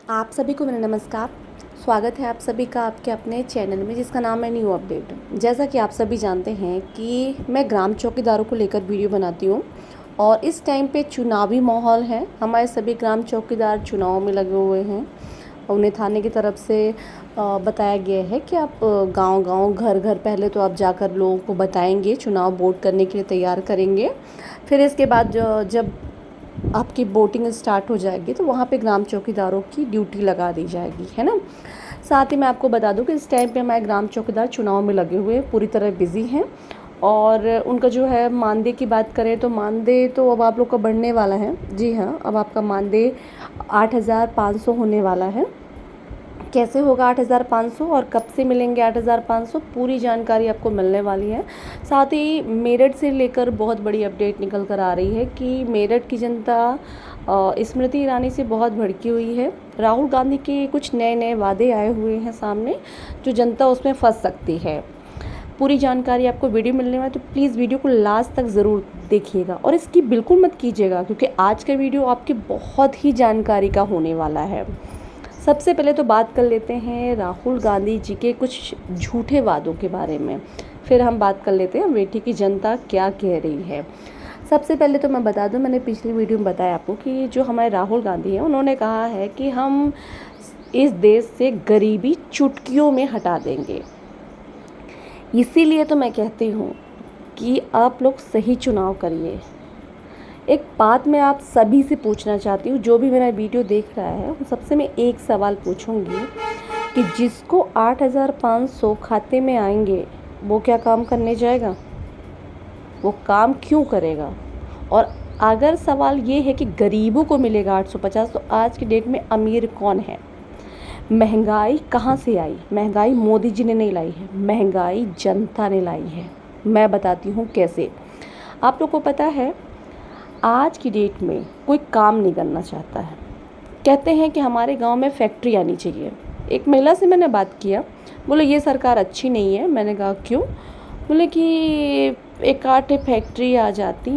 आप सभी को मेरा नमस्कार। स्वागत है आप सभी का आपके अपने चैनल में जिसका नाम है न्यू अपडेट। जैसा कि आप सभी जानते हैं कि मैं ग्राम चौकीदारों को लेकर वीडियो बनाती हूँ और इस टाइम पे चुनावी माहौल है। हमारे सभी ग्राम चौकीदार चुनाव में लगे हुए हैं। उन्हें थाने की तरफ से बताया गया है कि आप गांव-गांव, घर-घर पहले तो आप जाकर लोगों को बताएंगे, चुनाव वोट करने के लिए तैयार करेंगे। फिर इसके बाद जब आपकी वोटिंग स्टार्ट हो जाएगी तो वहाँ पे ग्राम चौकीदारों की ड्यूटी लगा दी जाएगी, है ना। साथ ही मैं आपको बता दूं कि इस टाइम पे हमारे ग्राम चौकीदार चुनाव में लगे हुए पूरी तरह बिजी हैं और उनका जो है मानदेय की बात करें तो मानदेय तो अब आप लोग का बढ़ने वाला है। जी हाँ, अब आपका मानदेय 8,500 होने वाला है। कैसे होगा 8,500 और कब से मिलेंगे 8,500, पूरी जानकारी आपको मिलने वाली है। साथ ही मेरठ से लेकर बहुत बड़ी अपडेट निकल कर आ रही है कि मेरठ की जनता स्मृति ईरानी से बहुत भड़की हुई है। राहुल गांधी के कुछ नए नए वादे आए हुए हैं सामने, जो जनता उसमें फंस सकती है। पूरी जानकारी आपको वीडियो मिलने वाली है, तो प्लीज़ वीडियो को लास्ट तक ज़रूर देखिएगा और इसकी बिल्कुल मत कीजिएगा क्योंकि आज का वीडियो आपके बहुत ही जानकारी का होने वाला है। सबसे पहले तो बात कर लेते हैं राहुल गांधी जी के कुछ झूठे वादों के बारे में, फिर हम बात कर लेते हैं अमेठी की जनता क्या कह रही है। सबसे पहले तो मैं बता दूं, मैंने पिछली वीडियो में बताया आपको कि जो हमारे राहुल गांधी हैं उन्होंने कहा है कि हम इस देश से गरीबी चुटकियों में हटा देंगे। इसीलिए तो मैं कहती हूँ कि आप लोग सही चुनाव करिए। एक बात मैं आप सभी से पूछना चाहती हूँ, जो भी मेरा वीडियो देख रहा है उन सबसे मैं एक सवाल पूछूंगी कि जिसको 8,500 खाते में आएंगे वो क्या काम करने जाएगा? वो काम क्यों करेगा? और अगर सवाल ये है कि गरीबों को मिलेगा 850, तो आज की डेट में अमीर कौन है? महंगाई कहाँ से आई? महंगाई मोदी जी ने नहीं लाई है, महंगाई जनता ने लाई है। मैं बताती हूँ कैसे। आप लोग को पता है आज की डेट में कोई काम नहीं करना चाहता है। कहते हैं कि हमारे गांव में फैक्ट्री आनी चाहिए। एक महिला से मैंने बात किया, बोले ये सरकार अच्छी नहीं है। मैंने कहा क्यों? बोले कि एक आध फैक्ट्री आ जाती।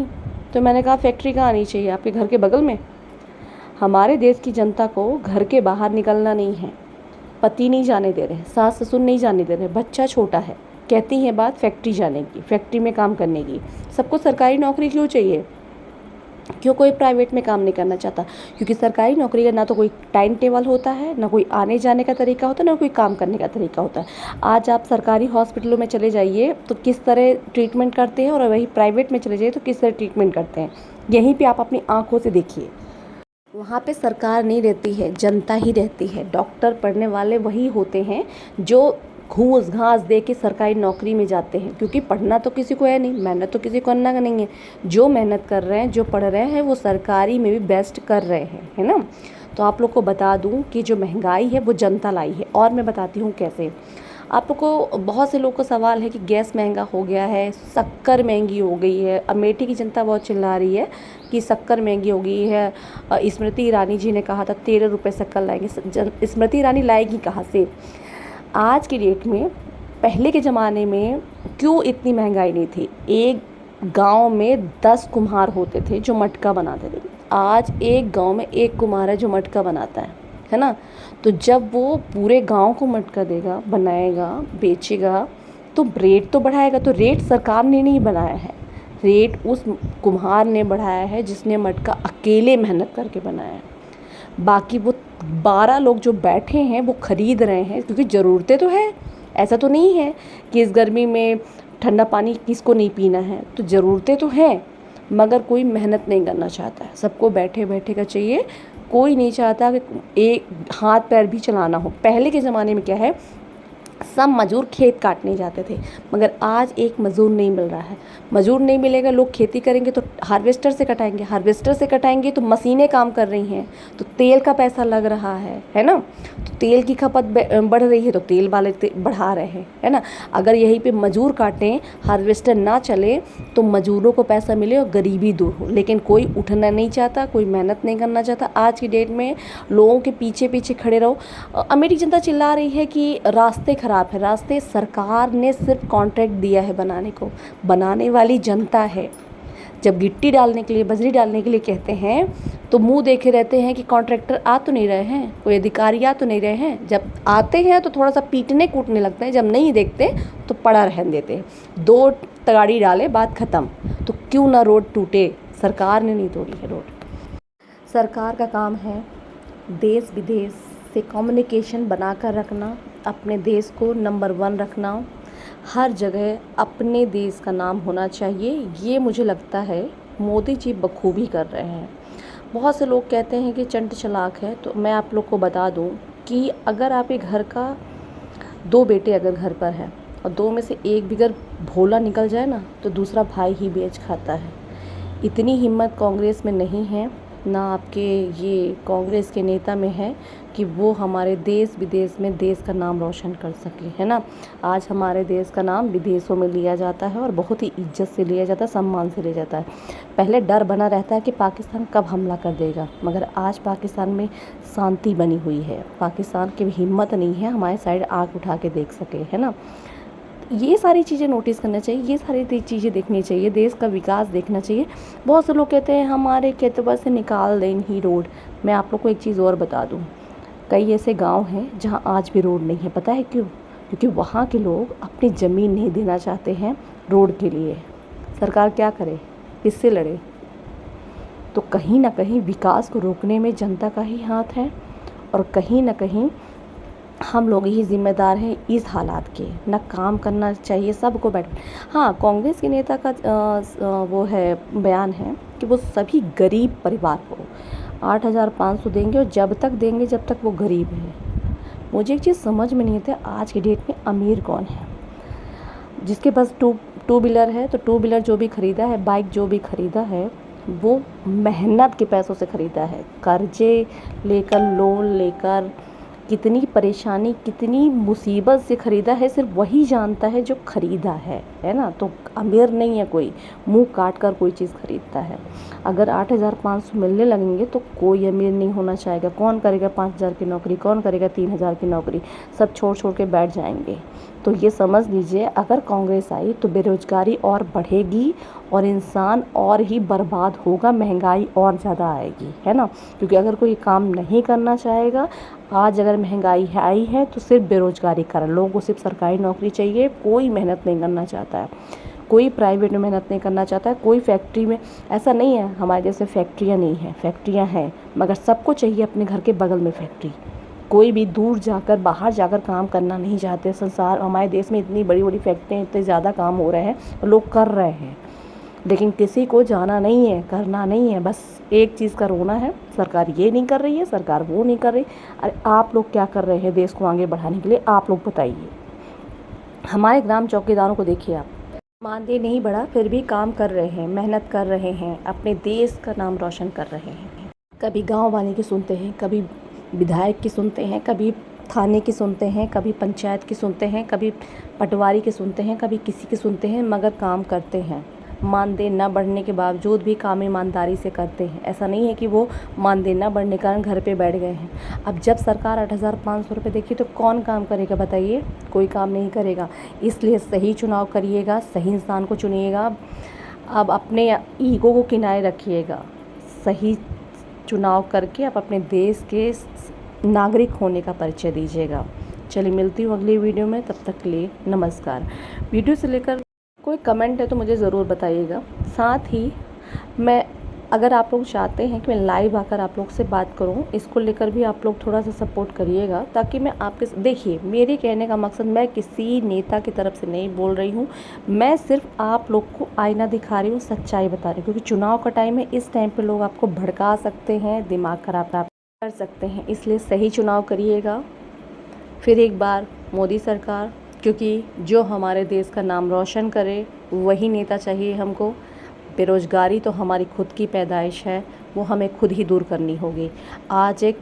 तो मैंने कहा फैक्ट्री कहाँ आनी चाहिए? आपके घर के बगल में? हमारे देश की जनता को घर के बाहर निकलना नहीं है, पति नहीं जाने दे रहे, सास ससुर नहीं जाने दे रहे, बच्चा छोटा है, कहती है बात फैक्ट्री जाने की, फैक्ट्री में काम करने की। सबको सरकारी नौकरी क्यों चाहिए? क्यों कोई प्राइवेट में काम नहीं करना चाहता? क्योंकि सरकारी नौकरी का ना तो कोई टाइम टेबल होता है, ना कोई आने जाने का तरीका होता है, ना कोई काम करने का तरीका होता है। आज आप सरकारी हॉस्पिटलों में चले जाइए तो किस तरह ट्रीटमेंट करते हैं और वही प्राइवेट में चले जाइए तो किस तरह ट्रीटमेंट करते हैं। यहीं पे आप अपनी आंखों से देखिए। वहाँ पे सरकार नहीं रहती है, जनता ही रहती है। डॉक्टर पढ़ने वाले वही होते हैं जो घूस घास दे के सरकारी नौकरी में जाते हैं, क्योंकि पढ़ना तो किसी को है नहीं, मेहनत तो किसी को करना नहीं है। जो मेहनत कर रहे हैं, जो पढ़ रहे हैं, वो सरकारी में भी बेस्ट कर रहे हैं, है ना। तो आप लोग को बता दूं कि जो महंगाई है वो जनता लाई है, और मैं बताती हूँ कैसे। आप लोग को बहुत से लोग को सवाल है कि गैस महंगा हो गया है, शक्कर महंगी हो गई है। अमेठी की जनता बहुत चिल्ला रही है कि शक्कर महंगी हो गई है। स्मृति ईरानी जी ने कहा था 13 रुपये शक्कर लाएंगे। स्मृति ईरानी लाएगी कहाँ से? आज की डेट में, पहले के ज़माने में क्यों इतनी महंगाई नहीं थी? एक गांव में 10 कुम्हार होते थे जो मटका बनाते थे। आज एक गांव में एक कुम्हार है जो मटका बनाता है ना। तो जब वो पूरे गांव को मटका देगा, बनाएगा, बेचेगा, तो रेट तो बढ़ाएगा। तो रेट सरकार ने नहीं बनाया है, रेट उस कुम्हार ने बढ़ाया है जिसने मटका अकेले मेहनत करके बनाया है। बाकी वो 12 लोग जो बैठे हैं वो खरीद रहे हैं क्योंकि ज़रूरतें तो है। ऐसा तो नहीं है कि इस गर्मी में ठंडा पानी किसको नहीं पीना है, तो ज़रूरतें तो हैं, मगर कोई मेहनत नहीं करना चाहता है। सबको बैठे बैठे का चाहिए, कोई नहीं चाहता कि एक हाथ पैर भी चलाना हो। पहले के ज़माने में क्या है, सब मज़दूर खेत काटने जाते थे, मगर आज एक मज़दूर नहीं मिल रहा है। मज़दूर नहीं मिलेगा, लोग खेती करेंगे तो हार्वेस्टर से कटाएंगे, हार्वेस्टर से कटाएंगे तो मशीनें काम कर रही हैं, तो तेल का पैसा लग रहा है ना। तो तेल की खपत बढ़ रही है तो तेल वाले बढ़ा रहे हैं, है ना। अगर यहीं पे मज़दूर काटें, हार्वेस्टर ना चले, तो मज़दूरों को पैसा मिले और गरीबी दूर हो। लेकिन कोई उठना नहीं चाहता, कोई मेहनत नहीं करना चाहता। आज की डेट में लोगों के पीछे पीछे खड़े रहो। अमेठी जनता चिल्ला रही है कि रास्ते ख़राब है। रास्ते सरकार ने सिर्फ कॉन्ट्रैक्ट दिया है बनाने को, बनाने वाली जनता है। जब गिट्टी डालने के लिए, बजरी डालने के लिए कहते हैं तो मुंह देखे रहते हैं कि कॉन्ट्रैक्टर आ तो नहीं रहे हैं, कोई अधिकारी आ तो नहीं रहे हैं। जब आते हैं तो थोड़ा सा पीटने कूटने लगते हैं, जब नहीं देखते तो पड़ा रहने देते हैं। 2 तगाड़ी डाले, बात ख़त्म। तो क्यों ना रोड टूटे, सरकार ने नहीं तोड़ी है रोड। सरकार का काम है देश विदेश से कम्युनिकेशन बना कर रखना, अपने देश को नंबर 1 रखना, हर जगह अपने देश का नाम होना चाहिए। ये मुझे लगता है मोदी जी बखूबी कर रहे हैं। बहुत से लोग कहते हैं कि चंट चालाक है, तो मैं आप लोग को बता दूं कि अगर आप एक घर का 2 बेटे अगर घर पर है और 2 में से एक भी अगर भोला निकल जाए ना तो दूसरा भाई ही बेच खाता है। इतनी हिम्मत कांग्रेस में नहीं है, ना आपके ये कांग्रेस के नेता में है कि वो हमारे देश विदेश में देश का नाम रोशन कर सके, है ना। आज हमारे देश का नाम विदेशों में लिया जाता है और बहुत ही इज्जत से लिया जाता है, सम्मान से लिया जाता है। पहले डर बना रहता है कि पाकिस्तान कब हमला कर देगा, मगर आज पाकिस्तान में शांति बनी हुई है। पाकिस्तान की हिम्मत नहीं है हमारे साइड आँख उठा के देख सके, है ना। ये सारी चीज़ें नोटिस करना चाहिए, ये सारी चीज़ें देखनी चाहिए, देश का विकास देखना चाहिए। बहुत से लोग कहते हैं हमारे खेतों से निकाल दें ही रोड। मैं आप लोग को एक चीज़ और बता दूं, कई ऐसे गांव हैं जहां आज भी रोड नहीं है। पता है क्यों? क्योंकि वहां के लोग अपनी ज़मीन नहीं देना चाहते हैं रोड के लिए। सरकार क्या करे, किससे लड़े? तो कहीं ना कहीं विकास को रोकने में जनता का ही हाथ है और कहीं ना कहीं हम लोग ही जिम्मेदार हैं इस हालात के। ना काम करना चाहिए सबको बैठ। हाँ, कांग्रेस के नेता का वो है बयान है कि वो सभी गरीब परिवार को 8,500 देंगे और जब तक देंगे जब तक वो गरीब है। मुझे एक चीज़ समझ में नहीं आती, आज के डेट में अमीर कौन है? जिसके पास टू व्हीलर है तो टू व्हीलर जो भी ख़रीदा है, बाइक जो भी ख़रीदा है वो मेहनत के पैसों से ख़रीदा है। कर्जे लेकर, लोन लेकर, कितनी परेशानी, कितनी मुसीबत से ख़रीदा है, सिर्फ वही जानता है जो ख़रीदा है ना। तो अमीर नहीं है कोई, मुंह काट कर कोई चीज़ ख़रीदता है। अगर 8,500 मिलने लगेंगे तो कोई अमीर नहीं होना चाहेगा। कौन करेगा 5,000 की नौकरी, कौन करेगा 3,000 की नौकरी? सब छोड़ छोड़ के बैठ जाएंगे। तो ये समझ लीजिए, अगर कांग्रेस आई तो बेरोज़गारी और बढ़ेगी और इंसान और ही बर्बाद होगा, महंगाई और ज़्यादा आएगी, है ना। क्योंकि अगर कोई काम नहीं करना चाहेगा, आज अगर महंगाई आई है तो सिर्फ बेरोज़गारी कारण, लोगों को सिर्फ सरकारी नौकरी चाहिए, कोई मेहनत नहीं करना चाहता है, कोई प्राइवेट में मेहनत नहीं करना चाहता है, कोई फैक्ट्री में। ऐसा नहीं है हमारे जैसे फैक्ट्रियाँ नहीं हैं, फैक्ट्रियाँ हैं, मगर सबको चाहिए अपने घर के बगल में फैक्ट्री। कोई भी दूर जाकर, बाहर जाकर काम करना नहीं चाहते। संसार, हमारे देश में इतनी बड़ी बड़ी फैक्ट्रियाँ, इतने ज़्यादा काम हो रहे हैं और लोग कर रहे हैं, लेकिन किसी को जाना नहीं है, करना नहीं है। बस एक चीज़ का रोना है, सरकार ये नहीं कर रही है, सरकार वो नहीं कर रही। अरे आप लोग क्या कर रहे हैं देश को आगे बढ़ाने के लिए? आप लोग बताइए। हमारे ग्राम चौकीदारों को देखिए आप, मानदेय नहीं बढ़ा फिर भी काम कर रहे हैं, मेहनत कर रहे हैं, अपने देश का नाम रोशन कर रहे हैं। कभी गांव वाले की सुनते हैं, कभी विधायक की सुनते हैं, कभी थाने की सुनते हैं, कभी पंचायत की सुनते हैं, कभी पटवारी की सुनते हैं, कभी किसी की सुनते हैं, मगर काम करते हैं। मानदेय न बढ़ने के बावजूद भी काम ईमानदारी से करते हैं। ऐसा नहीं है कि वो मानदेय न बढ़ने के कारण घर पे बैठ गए हैं। अब जब सरकार 8,500 रुपये देगी तो कौन काम करेगा बताइए? कोई काम नहीं करेगा। इसलिए सही चुनाव करिएगा, सही इंसान को चुनिएगा। अब अपने ईगो को किनारे रखिएगा, सही चुनाव करके आप अपने देश के नागरिक होने का परिचय दीजिएगा। चलिए मिलती हूँ अगली वीडियो में, तब तक के लिए नमस्कार। वीडियो से लेकर कोई कमेंट है तो मुझे ज़रूर बताइएगा। साथ ही मैं, अगर आप लोग चाहते हैं कि मैं लाइव आकर आप लोग से बात करूं, इसको लेकर भी आप लोग थोड़ा सा सपोर्ट करिएगा, ताकि मैं आपके, देखिए मेरे कहने का मकसद, मैं किसी नेता की तरफ से नहीं बोल रही हूं, मैं सिर्फ आप लोग को आईना दिखा रही हूं, सच्चाई बता रही हूँ। क्योंकि चुनाव का टाइम है, इस टाइम पर लोग आपको भड़का सकते हैं, दिमाग खराब कर सकते हैं। इसलिए सही चुनाव करिएगा। फिर एक बार मोदी सरकार, क्योंकि जो हमारे देश का नाम रोशन करे वही नेता चाहिए हमको। बेरोज़गारी तो हमारी खुद की पैदाइश है, वो हमें खुद ही दूर करनी होगी। आज एक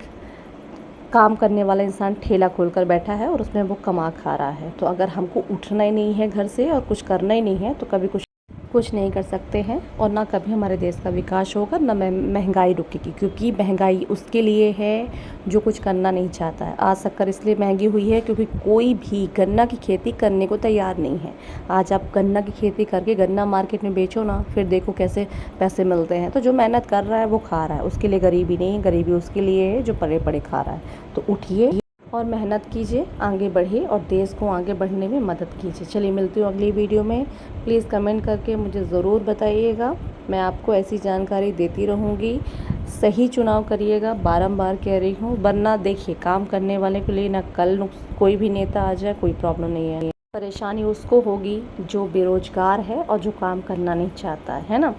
काम करने वाला इंसान ठेला खोलकर बैठा है और उसमें वो कमा खा रहा है। तो अगर हमको उठना ही नहीं है घर से और कुछ करना ही नहीं है तो कभी कुछ कुछ नहीं कर सकते हैं और ना कभी हमारे देश का विकास होगा, ना महंगाई रुकेगी, क्योंकि महंगाई उसके लिए है जो कुछ करना नहीं चाहता है। आज शक्कर इसलिए महंगी हुई है क्योंकि कोई भी गन्ना की खेती करने को तैयार नहीं है। आज आप गन्ना की खेती करके गन्ना मार्केट में बेचो ना, फिर देखो कैसे पैसे मिलते हैं। तो जो मेहनत कर रहा है वो खा रहा है, उसके लिए गरीबी नहीं है, गरीबी उसके लिए है जो पड़े पड़े खा रहा है। तो उठिए और मेहनत कीजिए, आगे बढ़िए और देश को आगे बढ़ने में मदद कीजिए। चलिए मिलती हूँ अगली वीडियो में। प्लीज़ कमेंट करके मुझे ज़रूर बताइएगा, मैं आपको ऐसी जानकारी देती रहूँगी। सही चुनाव करिएगा, बारंबार कह रही हूँ, वरना देखिए काम करने वाले के लिए ना कल कोई भी नेता आ जाए कोई प्रॉब्लम नहीं है। परेशानी उसको होगी जो बेरोजगार है और जो काम करना नहीं चाहता है ना।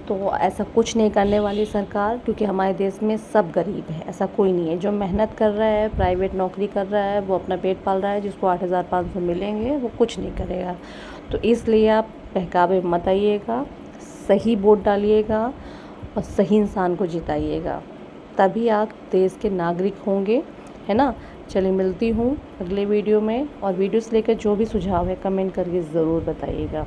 तो ऐसा कुछ नहीं करने वाली सरकार, क्योंकि हमारे देश में सब गरीब है, ऐसा कोई नहीं है। जो मेहनत कर रहा है, प्राइवेट नौकरी कर रहा है, वो अपना पेट पाल रहा है, जिसको 8,500 मिलेंगे वो कुछ नहीं करेगा। तो इसलिए आप बहकावे मत आइएगा, सही वोट डालिएगा और सही इंसान को जिताइएगा, तभी आप देश के नागरिक होंगे, है ना। चलिए मिलती हूँ अगले वीडियो में, और वीडियोस लेकर जो भी सुझाव है कमेंट करके ज़रूर बताइएगा।